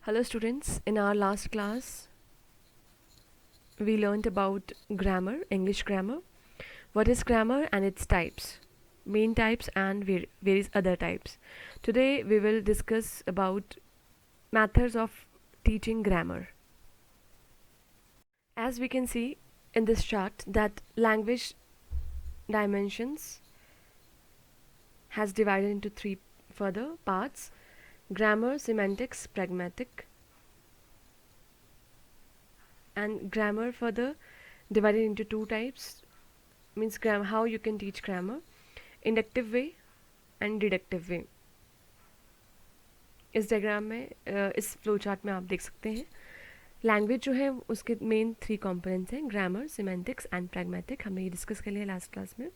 Hello students, in our last class we learned about grammar, English grammar. What is grammar and its types, main types and various other types. Today we will discuss about methods of teaching grammar. As we can see in this chart that language dimensions has divided into three further parts: grammar, semantics, pragmatic. And grammar further divided into two types, means how you can teach grammar: inductive way and deductive way. इस diagram में इस flow chart में आप देख सकते हैं language जो है उसके मेन थ्री कंपोनेंट्स हैं: ग्रामर, सिमेंटिक्स एंड प्रैग्मेटिक. हमने ये डिस्कस कर लिया लास्ट क्लास में.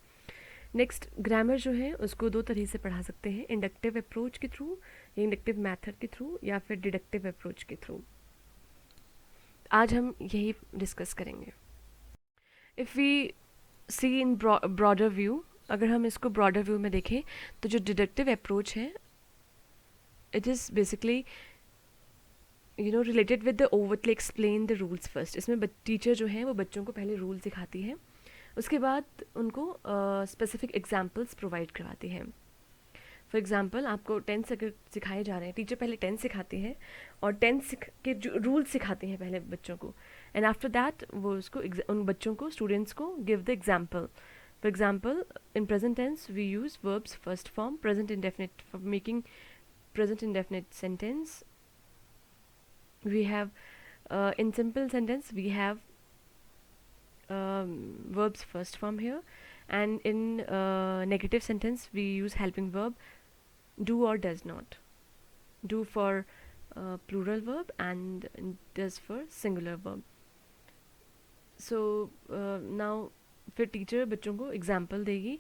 नेक्स्ट, ग्रामर जो है उसको दो तरह से पढ़ा सकते हैं: इंडक्टिव अप्रोच के थ्रू या इंडक्टिव मेथड के थ्रू या फिर डिडक्टिव अप्रोच के थ्रू. आज हम यही डिस्कस करेंगे. If we see in broader view, अगर हम इसको ब्रॉडर व्यू में देखें तो जो डिडक्टिव अप्रोच है it is basically related with the overtly explain the rules first. इसमें टीचर जो है वो बच्चों को पहले रूल सिखाती है, उसके बाद उनको स्पेसिफिक एग्जाम्पल्स प्रोवाइड करवाती है. फॉर एग्जाम्पल, आपको टेंस अगर सिखाए जा रहे हैं, टीचर पहले टेंस सिखाती है और टेंस के जो रूल्स सिखाती हैं पहले बच्चों को, एंड आफ्टर दैट वो उसको उन बच्चों को, स्टूडेंट्स को give the example. For example, in present tense we use verbs first form, present indefinite for making present indefinite sentence. We have in simple sentence we have verbs first form here, and in negative sentence we use helping verb do or does not. Do for plural verb and does for singular verb. So now फिर teacher बच्चों को example देगी: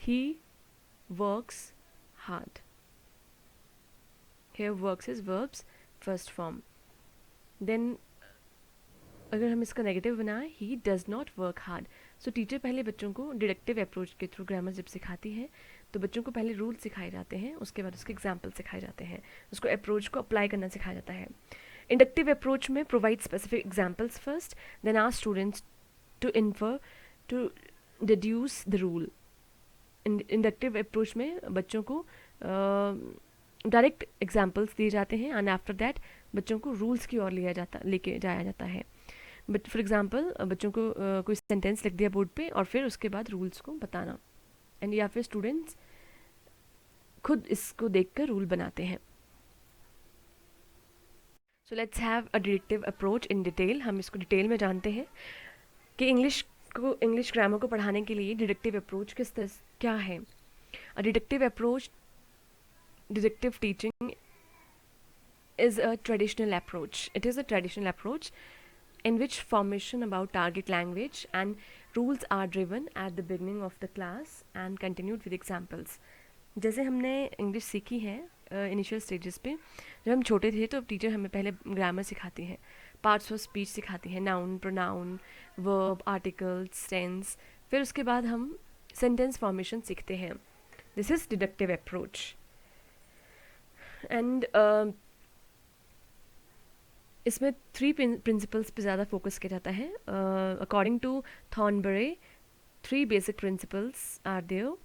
he works hard. Here works is verbs first form. Then अगर हम इसका negative बनाएं, he does not work hard. So teacher पहले बच्चों को डिडक्टिव अप्रोच के थ्रू ग्रामर जब सिखाती है तो बच्चों को पहले रूल सिखाए जाते हैं, उसके बाद उसके एग्जाम्पल सिखाए जाते हैं, उसको अप्रोच को अप्लाई करना सिखाया जाता है. इंडक्टिव अप्रोच में provide specific examples first, then ask students to infer, to deduce the rule. Inductive approach में बच्चों को डायरेक्ट एग्जाम्पल्स दिए जाते हैं एंड आफ्टर दैट बच्चों को रूल्स की ओर लेके जाया जाता है. बट फॉर एग्जाम्पल, बच्चों को कोई सेंटेंस लिख दिया बोर्ड पे और फिर उसके बाद रूल्स को बताना, एंड या फिर स्टूडेंट्स खुद इसको देखकर रूल बनाते हैं. So let's have a deductive approach in detail. हम इसको डिटेल में जानते हैं कि इंग्लिश ग्रामर को पढ़ाने के लिए डिडक्टिव अप्रोच किस तरह क्या है. A deductive approach, deductive teaching is a traditional approach. It is a traditional approach in which formation about target language and rules are driven at the beginning of the class and continued with examples. जैसे हमने English सीखी है initial stages पे, जब हम छोटे थे तो टीचर हमें पहले ग्रामर सिखाती है, पार्ट्स ऑफ स्पीच सिखाती है, noun, pronoun, verb, articles, tense, फिर उसके बाद हम सेंटेंस फॉर्मेशन सीखते हैं. This is deductive approach. And इसमें थ्री प्रिंसिपल्स पे ज़्यादा फोकस किया जाता है. According to Thornbury, three basic principles are there.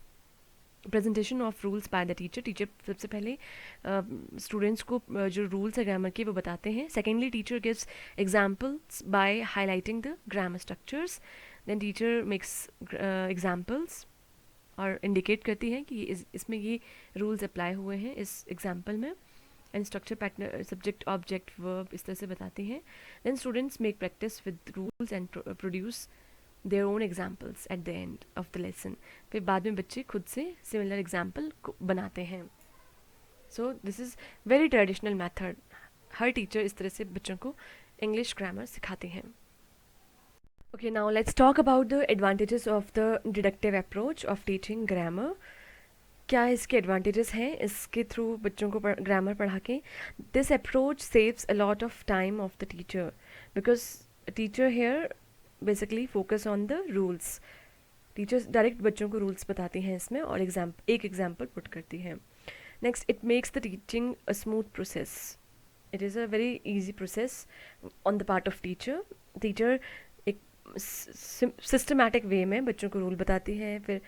Presentation of rules by the teacher. Teacher सबसे पहले स्टूडेंट्स को जो रूल्स है ग्रामर के वो बताते हैं. Secondly, teacher gives examples by highlighting the grammar structures. Then teacher makes examples और इंडिकेट करती है कि इसमें ये रूल्स अप्लाई हुए हैं इस एग्जाम्पल में, and structure, pattern, subject, object, verb इस तरह से बताती हैं. Then students make practice with rules and produce their own examples at the end of the lesson. फिर बाद में बच्चे खुद से सिमिलर एग्जाम्पल बनाते हैं. So this is very traditional method. Her teacher इस तरह से बच्चों को इंग्लिश ग्रामर सिखाते हैं. Okay, now let's talk about the advantages of the deductive approach of teaching grammar. क्या इसके advantages हैं इसके थ्रू बच्चों को ग्रामर पढ़ा के? This approach saves a lot of time of the teacher because a teacher here basically focus on the rules. Teachers direct बच्चों को रूल्स बताती हैं इसमें और एक एग्जाम्पल पुट करती हैं. Next, it makes the teaching a smooth process. It is a very easy process on the part of teacher. Teacher एक सिस्टमैटिक वे में बच्चों को रूल बताती है, फिर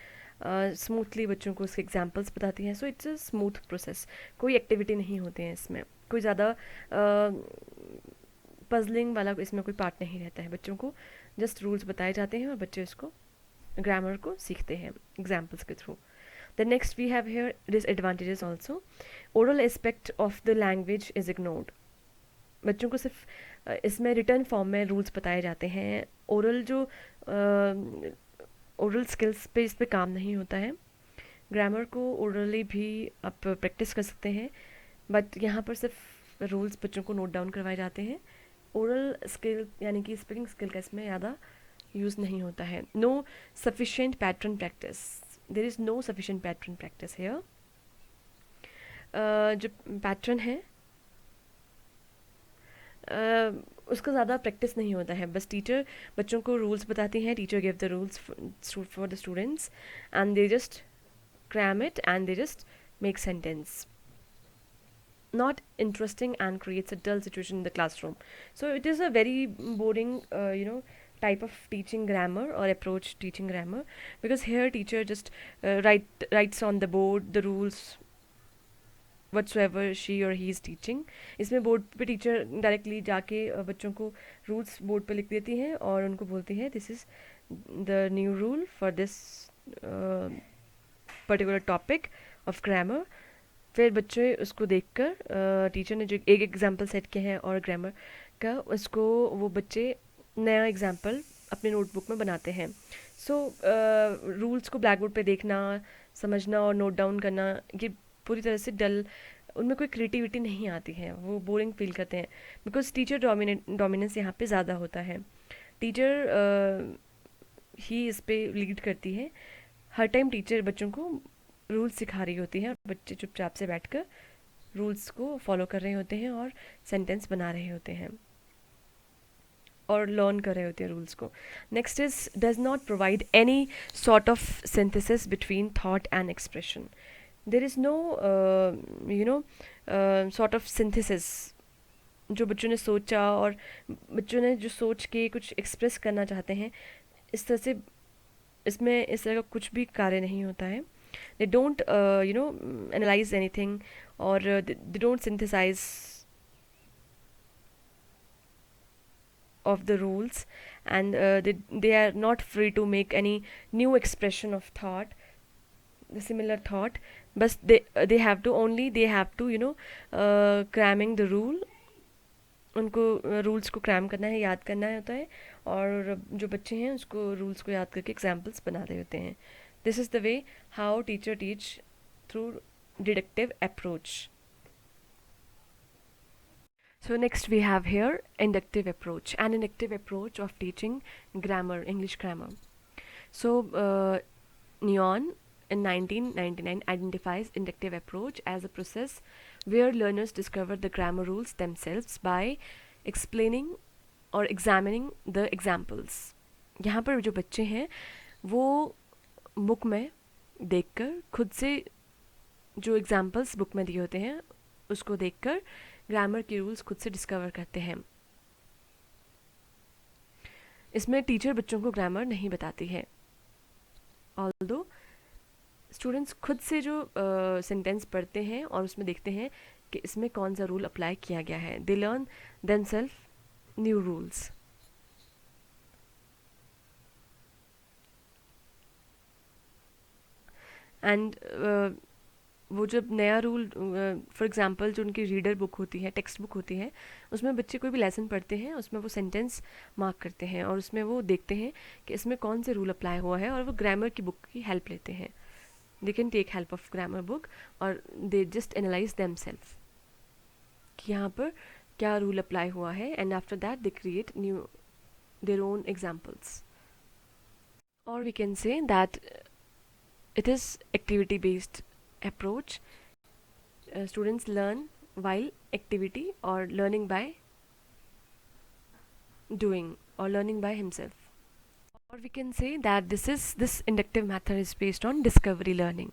स्मूथली बच्चों को उसके एग्जांपल्स बताती हैं. So it's a smooth process. कोई एक्टिविटी नहीं होते हैं इसमें, कोई ज़्यादा पजलिंग वाला इसमें कोई पार्ट नहीं रहता है. बच्चों को जस्ट रूल्स बताए जाते हैं और बच्चे इसको ग्रामर को सीखते हैं एग्जाम्पल्स के through. The next we have here disadvantages also. Oral aspect of the language is ignored. बच्चों को सिर्फ इसमें रिटर्न फॉर्म में रूल्स बताए जाते हैं. ओरल जो ओरल स्किल्स पे इस पे काम नहीं होता है. ग्रामर को ओरली भी आप प्रैक्टिस कर सकते हैं, बट यहाँ पर सिर्फ रूल्स बच्चों को नोट डाउन करवाए जाते हैं. ओरल स्किल यानी कि स्पीकिंग स्किल का इसमें ज़्यादा यूज़ नहीं होता है. No sufficient pattern practice. There is no sufficient pattern practice here. जो पैटर्न है उसका ज़्यादा प्रैक्टिस नहीं होता है. बस टीचर बच्चों को रूल्स बताती हैं. Teacher give the rules for the students and they just cram it and they just make sentence. Not interesting and creates a dull situation in the classroom. So it is a very boring type of teaching grammar or approach teaching grammar, because here teacher just writes on the board the rules whatsoever she or he is teaching. इसमें board पे teacher directly जाके बच्चों को rules board पे लिख देती हैं और उनको बोलती है this is the new rule for this particular topic of grammar. फिर बच्चे उसको देखकर टीचर ने जो एक एग्जांपल सेट किया है और ग्रामर का, उसको वो बच्चे नया एग्जांपल अपने नोटबुक में बनाते हैं. सो रूल्स को ब्लैक बोर्ड पे देखना, समझना और नोट डाउन करना, ये पूरी तरह से डल, उनमें कोई क्रिएटिविटी नहीं आती है. वो बोरिंग फील करते हैं बिकॉज टीचर डोमिनेंस यहाँ पे ज़्यादा होता है. टीचर ही इस पे लीड करती है. हर टाइम टीचर बच्चों को रूल्स सिखा रही होती है, बच्चे चुपचाप से बैठकर रूल्स को फॉलो कर रहे होते हैं और सेंटेंस बना रहे होते हैं और लर्न कर रहे होते हैं रूल्स को. Next is does not provide any sort of synthesis between thought and expression. There is no sort of synthesis. जो बच्चों ने सोचा और बच्चों ने जो सोच के कुछ एक्सप्रेस करना चाहते हैं, इस तरह से इसमें इस तरह का कुछ भी कार्य नहीं होता है. दे डोंट एनालाइज एनीथिंग और they don't synthesise of the rules, and they are not free to make any new expression of thought, the similar thought. But they have to cramming the rule. उनको rules को cram करना है, याद करना होता है, और जो बच्चे हैं उसको रूल्स को याद करके एग्जाम्पल्स बना रहे होते हैं. This is the way how teacher teach through deductive approach. So next we have here inductive approach, an inductive approach of teaching grammar, English grammar. So Neon in 1999 identifies inductive approach as a process where learners discover the grammar rules themselves by explaining or examining the examples. यहाँ पर जो बच्चे हैं वो book में देखकर खुद से जो एग्जाम्पल्स बुक में दिए होते हैं उसको देखकर ग्रामर के रूल्स खुद से डिस्कवर करते हैं. इसमें टीचर बच्चों को ग्रामर नहीं बताती है, ऑल्दो स्टूडेंट्स खुद से जो सेंटेंस पढ़ते हैं और उसमें देखते हैं कि इसमें कौन सा रूल अप्लाई किया गया है. They learn themselves new rules. And वो जब नया रूल, फॉर एग्जांपल जो उनकी रीडर बुक होती है, टेक्स्ट बुक होती है, उसमें बच्चे कोई भी लेसन पढ़ते हैं, उसमें वो सेंटेंस मार्क करते हैं और उसमें वो देखते हैं कि इसमें कौन से रूल अप्लाई हुआ है, और वो ग्रामर की बुक की हेल्प लेते हैं. They can take help of grammar book और दे जस्ट एनालाइज देमसेल्फ कि यहाँ पर क्या रूल अप्लाई हुआ है, and after that they create new their own examples. और we can say that it is activity based approach. Students learn while activity or learning by doing or learning by himself. Or we can say that this inductive method is based on discovery learning,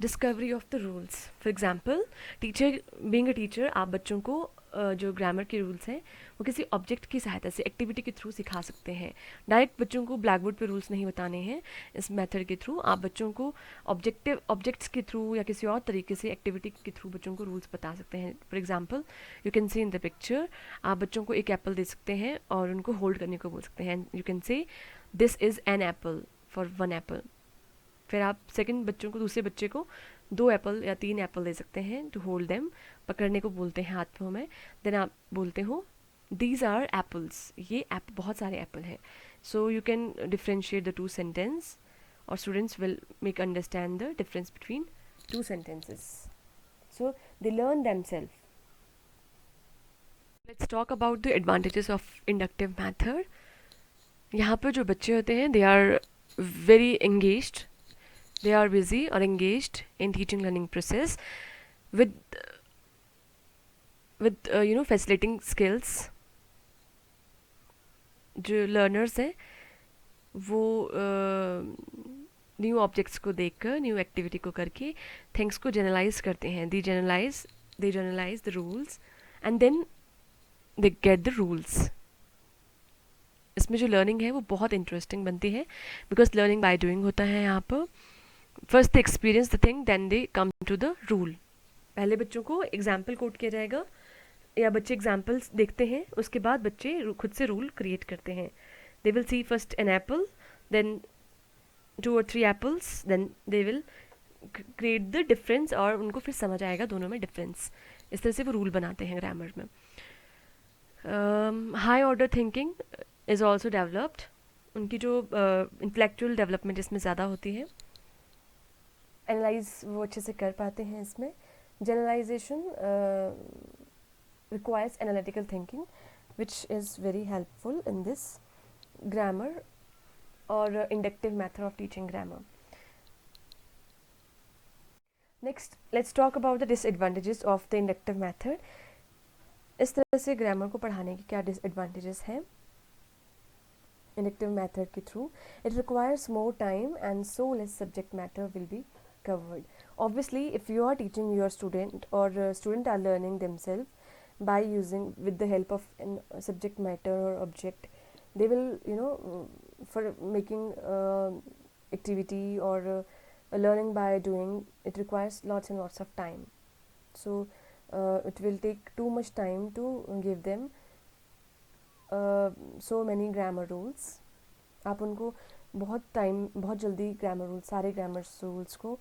discovery of the rules. For example, teacher being a teacher, आप बच्चों को जो grammar के rules हैं वो किसी object की सहायता से एक्टिविटी के थ्रू सिखा सकते हैं। डायरेक्ट बच्चों को ब्लैक बोर्ड पे रूल्स नहीं बताने हैं। इस मेथड के थ्रू आप बच्चों को ऑब्जेक्ट्स के थ्रू या किसी और तरीके से एक्टिविटी के थ्रू बच्चों को रूल्स बता सकते हैं। For example you can see in the picture, आप बच्चों को एक एप्पल दे सकते हैं और उनको होल्ड करने को बोल सकते हैं। You can say this is an apple for one Apple. फिर आप सेकंड बच्चों को, दूसरे बच्चे को 2 एप्पल या 3 एप्पल दे सकते हैं टू होल्ड देम, पकड़ने को बोलते हैं हाथों में। देन आप बोलते हो दीज आर एप्पल्स, ये बहुत सारे एप्पल हैं। So you can differentiate the 2 sentence और students will make understand the difference between 2 sentences. So they learn themselves. Let's talk about the advantages of inductive method. यहाँ पर जो बच्चे होते हैं they are very engaged, they are busy or engaged in teaching learning process with facilitating skills. जो learners हैं वो new objects को देखकर, न्यू एक्टिविटी को करके थिंग्स को जनरलाइज करते हैं। They generalize the rules and then they get the rules. इसमें जो लर्निंग है वो बहुत इंटरेस्टिंग बनती है बिकॉज लर्निंग बाय डूइंग होता है। यहाँ पर first they experience the thing then they come to the rule. पहले बच्चों को एग्जाम्पल कोट किया जाएगा या बच्चे एग्जाम्पल्स देखते हैं, उसके बाद बच्चे खुद से रूल क्रिएट करते हैं। They will see first an apple, then 2 or 3 apples, then they will create the difference और उनको फिर समझ आएगा दोनों में डिफरेंस। इस तरह से वो रूल बनाते हैं ग्रामर में। High order thinking is also developed. उनकी जो इंटेलेक्चुअल डेवलपमेंट इसमें ज़्यादा होती है। एनालाइज वो अच्छे से कर पाते हैं इसमें। Generalization requires analytical thinking which is very helpful in this grammar or inductive method of teaching grammar. Next, let's talk about the disadvantages of the inductive method. इस तरह से ग्रामर को पढ़ाने के क्या disadvantages हैं inductive method के through? It requires more time and so less subject matter will be covered. Obviously, if you are teaching your student or student are learning themselves by using with the help of subject matter or object, they will for making activity or learning by doing, it requires lots and lots of time. So it will take too much time to give them so many grammar rules. आप उनको बहुत जल्दी grammar rules, सारे grammar rules को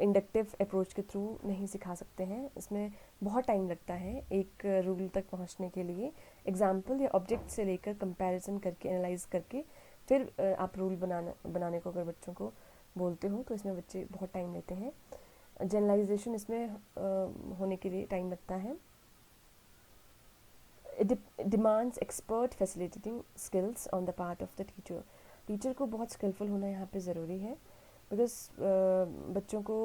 inductive approach के through नहीं सिखा सकते हैं। इसमें बहुत टाइम लगता है एक रूल तक पहुंचने के लिए। एग्जाम्पल या ऑब्जेक्ट से लेकर कंपैरिजन करके, एनालाइज करके फिर आप रूल बनाने को अगर बच्चों को बोलते हो तो इसमें बच्चे बहुत टाइम लेते हैं। जनरलाइजेशन इसमें होने के लिए टाइम लगता है। It demands expert facilitating skills on the part of the teacher. Teacher को बहुत स्किलफुल होना यहाँ पे ज़रूरी है बिकॉज बच्चों को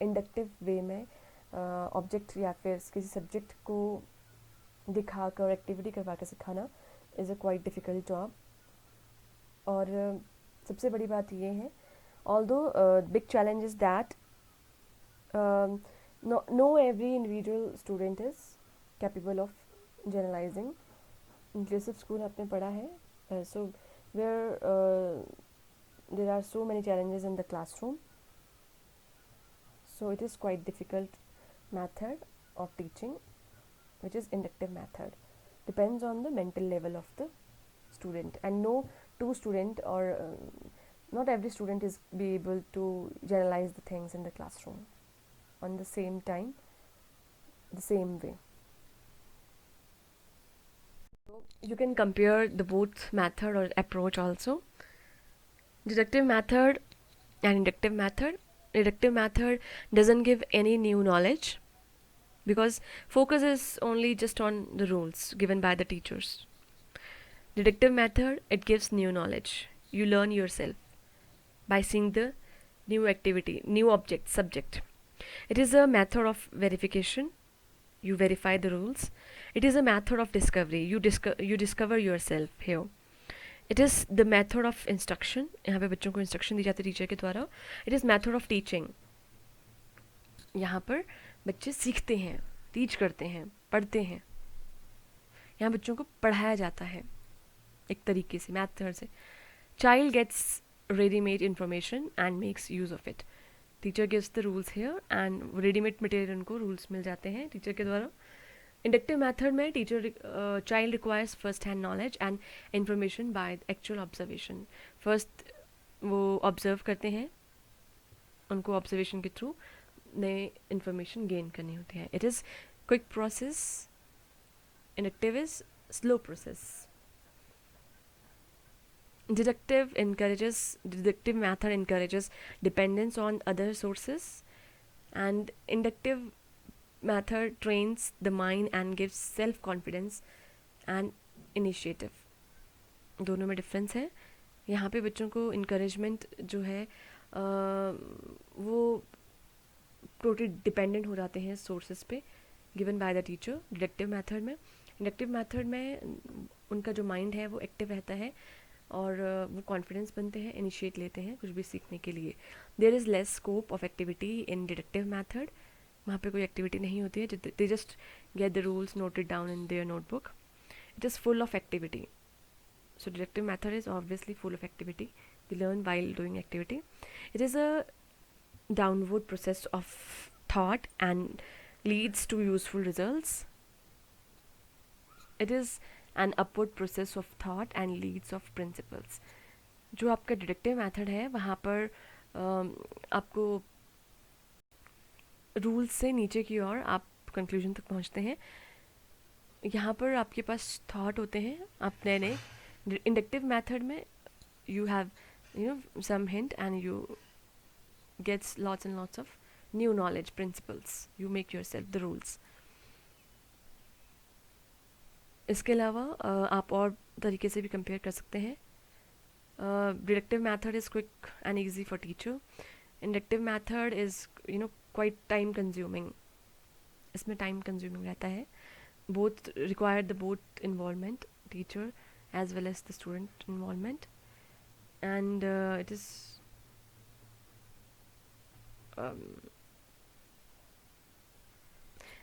इंडक्टिव वे में ऑब्जेक्ट या फिर किसी सब्जेक्ट को दिखाकर एक्टिविटी करवा कर सिखाना is a quite difficult job. और सबसे बड़ी बात ये है, although big challenge is that no every individual student is capable of generalizing. Inclusive school आपने पढ़ा है, so where there are so many challenges in the classroom, so it is quite difficult method of teaching, which is inductive method. Depends on the mental level of the student, and no two student or not every student is be able to generalize the things in the classroom on the same time, the same way. You can compare the both method or approach also. Deductive method and inductive method. Deductive method doesn't give any new knowledge because focus is only just on the rules given by the teachers. Deductive method, it gives new knowledge. You learn yourself by seeing the new activity, new object, subject. It is a method of verification. You verify the rules. It is a method of discovery. You discover yourself here. It is the method of instruction. यहाँ पे बच्चों को instruction दी जाती है teacher के द्वारा. It is method of teaching. यहाँ पर बच्चे सीखते हैं. टीच करते हैं, पढ़ते हैं। यहाँ बच्चों को पढ़ाया जाता है एक तरीके से, मैथड से। Child gets readymade information and makes use of it. Teacher gives the rules here and readymade material उनको रूल्स मिल जाते हैं टीचर के द्वारा। इंडक्टिव मेथड में teacher child requires first hand knowledge and information by actual observation. First वो observe करते हैं, उनको ऑब्जर्वेशन के थ्रू नए इंफॉर्मेशन गेन करनी होती है। It is quick process, inductive is slow process. Deductive method encourages dependence on other sources, and inductive method trains the mind and gives self confidence and initiative. दोनों में difference है। यहाँ पे बच्चों को इंकरेजमेंट जो है वो टोटली डिपेंडेंट हो जाते हैं सोर्सेज पे, given by the teacher. Deductive method में, इंडक्टिव मेथड में उनका जो माइंड है वो एक्टिव रहता है और वो कॉन्फिडेंस बनते हैं, इनिशिएट लेते हैं कुछ भी सीखने के लिए। There is less scope of activity in deductive method. वहाँ पे कोई एक्टिविटी नहीं होती है, they just get the rules noted down in their notebook. It is full of activity. So deductive method is obviously full of activity, they learn while doing activity. It is a downward process of thought and leads to useful results. It is an upward process of thought and leads of principles. जो आपका deductive method है वहाँ पर आपको rules से नीचे की ओर आप कंक्लूजन तक पहुँचते हैं। यहाँ पर आपके पास थॉट होते हैं, आप नए नए। इंडक्टिव मेथड में you have some hint and you gets lots and lots of new knowledge, principles. You make yourself the rules. इसके अलावा आप और तरीके से भी कंपेयर कर सकते हैं। Deductive method is quick and easy for teacher. Inductive method is quite time consuming. इसमें टाइम कंज्यूमिंग रहता है। Both require the both involvement, teacher as well as the student involvement, and it is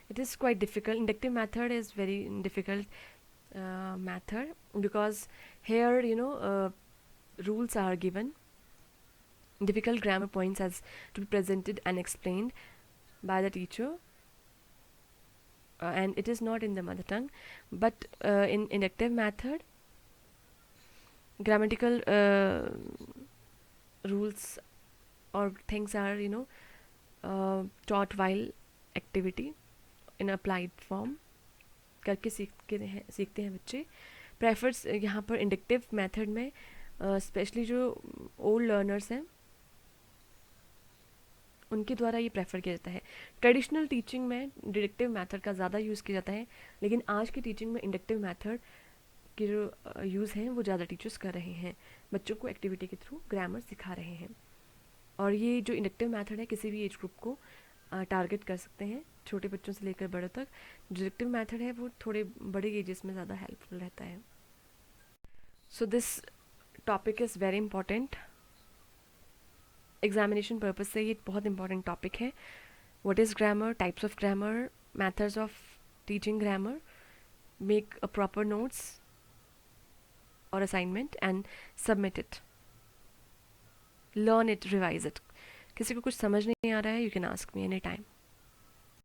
it is quite difficult. Inductive method is very difficult method because here rules are given. Difficult grammar points has to be presented and explained by the teacher, and it is not in the mother tongue. But in inductive method, grammatical rules or things are taught while activity in applied form करके सीखते हैं बच्चे। Prefers यहाँ पर inductive method में specially जो old learners हैं उनके द्वारा ये प्रेफर किया जाता है। ट्रेडिशनल टीचिंग में डिडक्टिव मेथड का ज़्यादा यूज़ किया जाता है, लेकिन आज की टीचिंग में इंडक्टिव मेथड के जो यूज़ हैं वो ज़्यादा टीचर्स कर रहे हैं, बच्चों को एक्टिविटी के थ्रू ग्रामर सिखा रहे हैं। और ये जो इंडक्टिव मेथड है किसी भी एज ग्रुप को टारगेट कर सकते हैं, छोटे बच्चों से लेकर बड़ों तक। डिडक्टिव मेथड है वो थोड़े बड़े एजेस में ज़्यादा हेल्पफुल रहता है। So this topic is very important. Examination purpose से ये बहुत इंपॉर्टेंट टॉपिक है। What is grammar, types of grammar, methods of teaching grammar, make a proper notes और assignment and submit it, learn it, revise it. किसी को कुछ समझ नहीं आ रहा है, you can ask me any time.